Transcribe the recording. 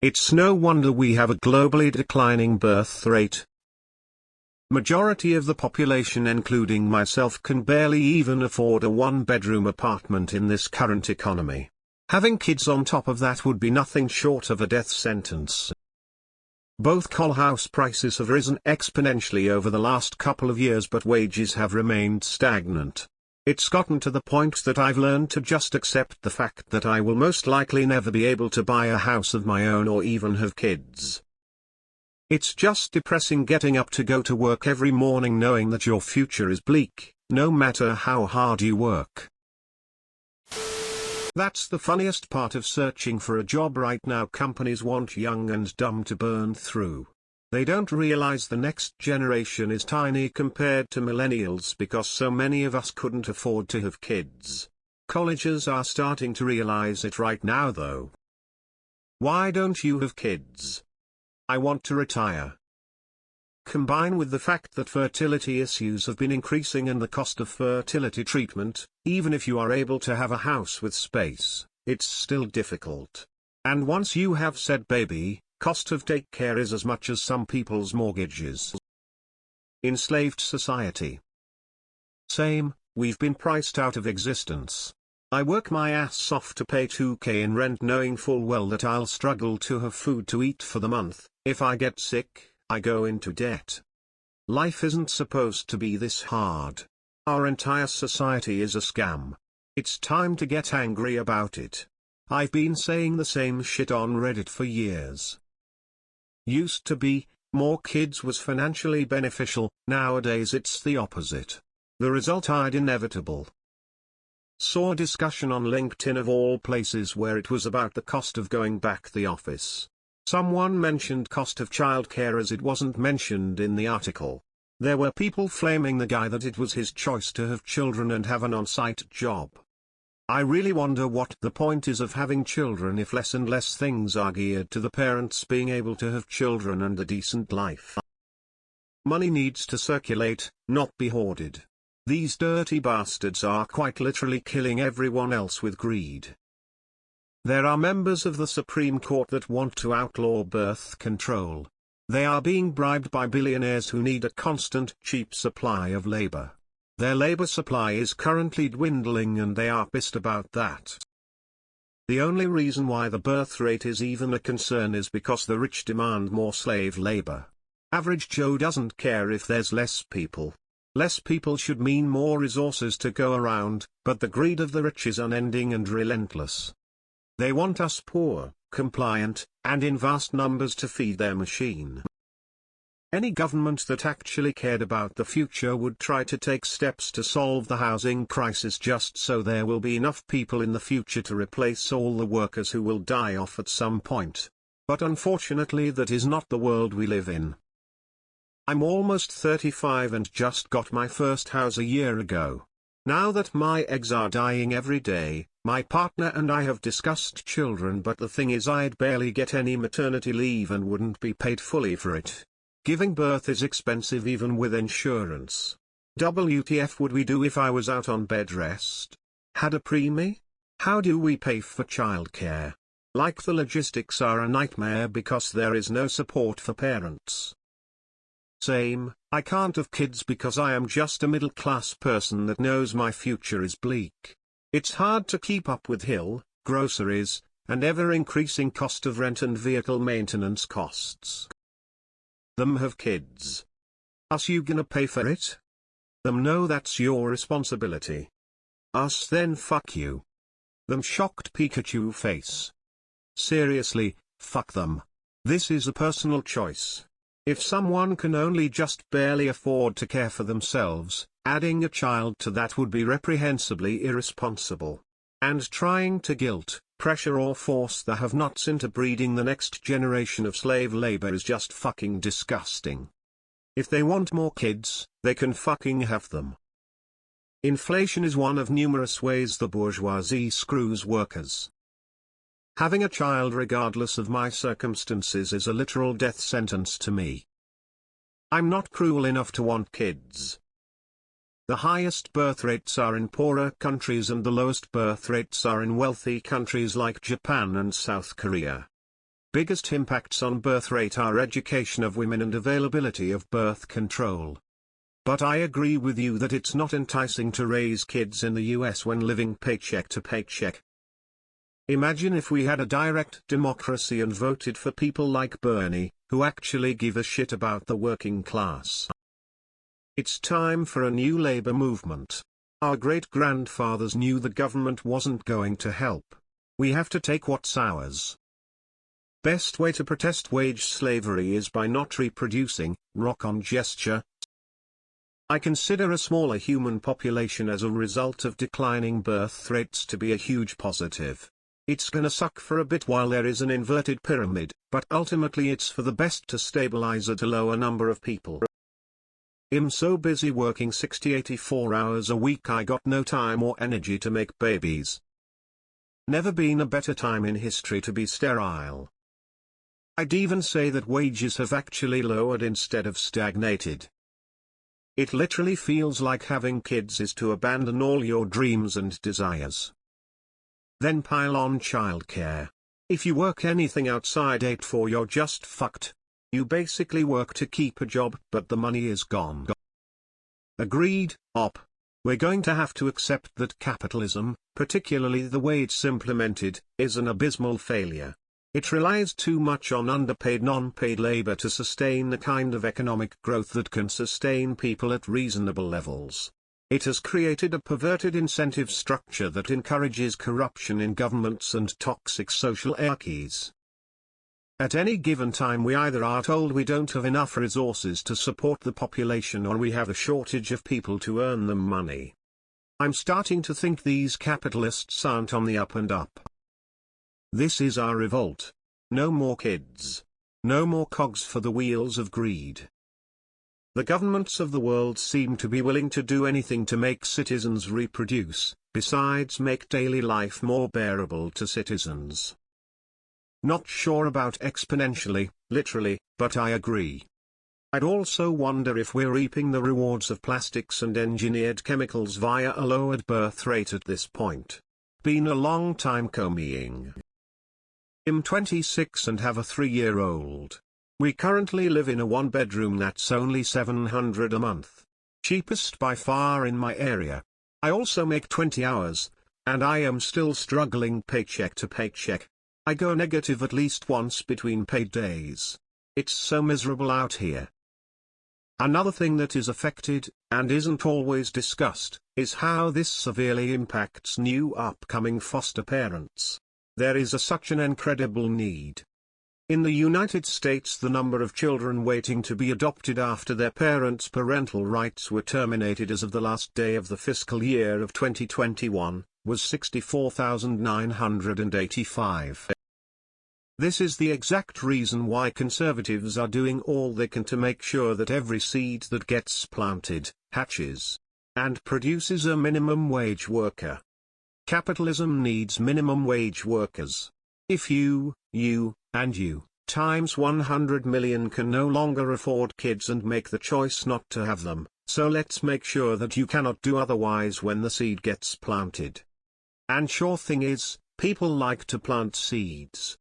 It's no wonder we have a globally declining birth rate. Majority of the population, including myself, can barely even afford a one-bedroom apartment in this current economy. Having kids on top of that would be nothing short of a death sentence. Both house prices have risen exponentially over the last couple of years, but wages have remained stagnant. It's gotten to the point that I've learned to just accept the fact that I will most likely never be able to buy a house of my own or even have kids. It's just depressing getting up to go to work every morning knowing that your future is bleak, no matter how hard you work. That's the funniest part of searching for a job right now. Companies want young and dumb to burn through. They don't realize the next generation is tiny compared to millennials because so many of us couldn't afford to have kids. Colleges are starting to realize it right now though. Why don't you have kids? I want to retire. Combine with the fact that fertility issues have been increasing and the cost of fertility treatment, even if you are able to have a house with space, it's still difficult. And once you have said baby, cost of daycare is as much as some people's mortgages. Enslaved society. Same, we've been priced out of existence. I work my ass off to pay $2,000 in rent knowing full well that I'll struggle to have food to eat for the month. If I get sick, I go into debt. Life isn't supposed to be this hard. Our entire society is a scam. It's time to get angry about it. I've been saying the same shit on Reddit for years. Used to be, more kids was financially beneficial, nowadays it's the opposite. The result inevitable. Saw a discussion on LinkedIn of all places where it was about the cost of going back the office. Someone mentioned cost of childcare as it wasn't mentioned in the article. There were people flaming the guy that it was his choice to have children and have an on-site job. I really wonder what the point is of having children if less and less things are geared to the parents being able to have children and a decent life. Money needs to circulate, not be hoarded. These dirty bastards are quite literally killing everyone else with greed. There are members of the Supreme Court that want to outlaw birth control. They are being bribed by billionaires who need a constant, cheap supply of labor. Their labor supply is currently dwindling and they are pissed about that. The only reason why the birth rate is even a concern is because the rich demand more slave labor. Average Joe doesn't care if there's less people. Less people should mean more resources to go around, but the greed of the rich is unending and relentless. They want us poor, compliant, and in vast numbers to feed their machine. Any government that actually cared about the future would try to take steps to solve the housing crisis just so there will be enough people in the future to replace all the workers who will die off at some point. But unfortunately that is not the world we live in. I'm almost 35 and just got my first house a year ago. Now that my eggs are dying every day, my partner and I have discussed children, but the thing is I'd barely get any maternity leave and wouldn't be paid fully for it. Giving birth is expensive even with insurance. WTF would we do if I was out on bed rest? Had a preemie? How do we pay for childcare? Like the logistics are a nightmare because there is no support for parents. Same, I can't have kids because I am just a middle-class person that knows my future is bleak. It's hard to keep up with groceries, and ever-increasing cost of rent and vehicle maintenance costs. Them have kids. Us you gonna pay for it? Them know that's your responsibility. Us then fuck you. Them shocked Pikachu face. Seriously, fuck them. This is a personal choice. If someone can only just barely afford to care for themselves, adding a child to that would be reprehensibly irresponsible. And trying to guilt, pressure or force the have-nots into breeding the next generation of slave labor is just fucking disgusting. If they want more kids, they can fucking have them. Inflation is one of numerous ways the bourgeoisie screws workers. Having a child regardless of my circumstances is a literal death sentence to me. I'm not cruel enough to want kids. The highest birth rates are in poorer countries and the lowest birth rates are in wealthy countries like Japan and South Korea. biggest impacts on birth rate are education of women and availability of birth control. But I agree with you that it's not enticing to raise kids in the US when living paycheck to paycheck. Imagine if we had a direct democracy and voted for people like Bernie, who actually give a shit about the working class. It's time for a new labor movement. Our great-grandfathers knew the government wasn't going to help. We have to take what's ours. Best way to protest wage slavery is by not reproducing, rock on gesture. I consider a smaller human population as a result of declining birth rates to be a huge positive. It's gonna suck for a bit while there is an inverted pyramid, but ultimately it's for the best to stabilize at a lower number of people. I'm so busy working 60-84 hours a week I got no time or energy to make babies. Never been a better time in history to be sterile. I'd even say that wages have actually lowered instead of stagnated. It literally feels like having kids is to abandon all your dreams and desires. Then pile on childcare. If you work anything outside 8-4 you're just fucked. You basically work to keep a job but the money is gone. Agreed, op. We're going to have to accept that capitalism, particularly the way it's implemented, is an abysmal failure. It relies too much on underpaid non-paid labor to sustain the kind of economic growth that can sustain people at reasonable levels. It has created a perverted incentive structure that encourages corruption in governments and toxic social hierarchies. At any given time we either are told we don't have enough resources to support the population or we have a shortage of people to earn them money. I'm starting to think these capitalists aren't on the up and up. This is our revolt. No more kids. No more cogs for the wheels of greed. The governments of the world seem to be willing to do anything to make citizens reproduce, besides make daily life more bearable to citizens. Not sure about exponentially, literally, but I agree. I'd also wonder if we're reaping the rewards of plastics and engineered chemicals via a lowered birth rate at this point. Been a long time coming. I'm 26 and have a 3-year-old. We currently live in a 1-bedroom that's only $700 a month. Cheapest by far in my area. I also make 20 hours, and I am still struggling paycheck to paycheck. I go negative at least once between paid days. It's so miserable out here. Another thing that is affected, and isn't always discussed, is how this severely impacts new upcoming foster parents. There is such an incredible need. In the United States the number of children waiting to be adopted after their parents' parental rights were terminated as of the last day of the fiscal year of 2021, was 64,985. This is the exact reason why conservatives are doing all they can to make sure that every seed that gets planted, hatches, and produces a minimum wage worker. Capitalism needs minimum wage workers. If you, and you, times 100 million can no longer afford kids and make the choice not to have them, so let's make sure that you cannot do otherwise when the seed gets planted. And sure thing is, people like to plant seeds.